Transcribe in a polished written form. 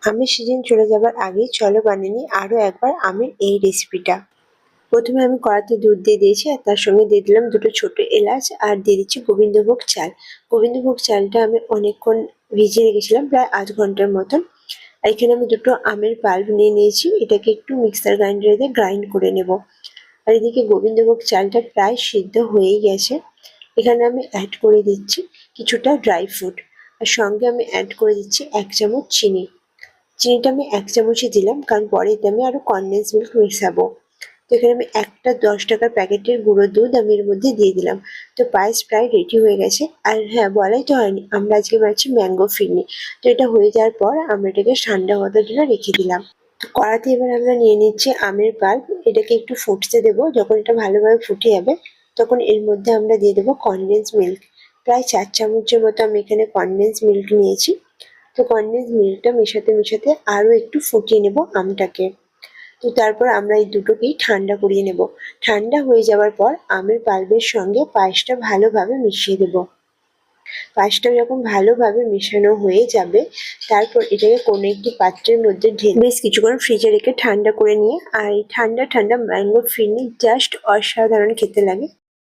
আমের সিজন চলে যাবার আগেই চলো বানিয়ে নিই আরও একবার আমের এই রেসিপিটা। প্রথমে আমি কড়াতে দুধ দিয়ে দিয়েছি আর তার সঙ্গে দিয়ে দিলাম দুটো ছোট এলাচ আর দিয়ে দিচ্ছি গোবিন্দভোগ চাল। গোবিন্দভোগ চালটা আমি অনেকক্ষণ ভিজিয়ে রেখেছিলাম, প্রায় আধ ঘন্টার মতন। আর এখানে আমি দুটো আমের পাল্প নিয়ে নিয়েছি, এটাকে একটু মিক্সার গ্রাইন্ডারে দিয়ে গ্রাইন্ড করে নেব। আর এদিকে গোবিন্দভোগ চালটা প্রায় সিদ্ধ হয়েই গেছে। এখানে আমি অ্যাড করে দিচ্ছি কিছুটা ড্রাই ফ্রুট, আর সঙ্গে আমি অ্যাড করে দিচ্ছি 1 চামচ চিনি। চিনিটা আমি 1 চামচই দিলাম, কারণ পরে এতে আমি আরো কনডেন্স মিল্ক মেশাবো। তো এখানে আমি একটা 10 টাকার প্যাকেটের গুঁড়ো দুধ আমি এর মধ্যে দিয়ে দিলাম। তো পায়েস প্রায় রেডি হয়ে গেছে। আর হ্যাঁ, বলাই তো হয়নি, আমরা আজকে বানাচ্ছি ম্যাঙ্গো ফিরনি। তো এটা হয়ে যাওয়ার পর আমরা এটাকে ঠান্ডা হওয়ার জন্য রেখে দিলাম। তো কড়াতে এবার আমরা নিয়ে নিচ্ছি আমের পাল্প, এটাকে একটু ফুটতে দেবো। যখন এটা ভালোভাবে ফুটে যাবে তখন এর মধ্যে আমরা দিয়ে দেবো কনডেন্স মিল্ক। প্রায় 4 চামচের মতো আমি এখানে কনডেন্স মিল্ক নিয়েছি। তো কনডেন্স মিল্কটা মেশাতে মেশাতে আরও একটু ফুটিয়ে নেব আমটাকে। তো তারপর আমরা এই দুটোকেই ঠান্ডা করিয়ে নেব। ঠান্ডা হয়ে যাওয়ার পর আমের পাল্পের সঙ্গে পায়েসটা ভালোভাবে মিশিয়ে দেব। পায়েসটা যখন ভালোভাবে মেশানো হয়ে যাবে তারপর এটাকে কোনো একটি পাত্রের মধ্যে ঢেলে বেশ কিছুক্ষণ ফ্রিজে রেখে ঠান্ডা করে নিয়ে, আর এই ঠান্ডা ঠান্ডা ম্যাঙ্গো ফিরনি জাস্ট অসাধারণ খেতে লাগে।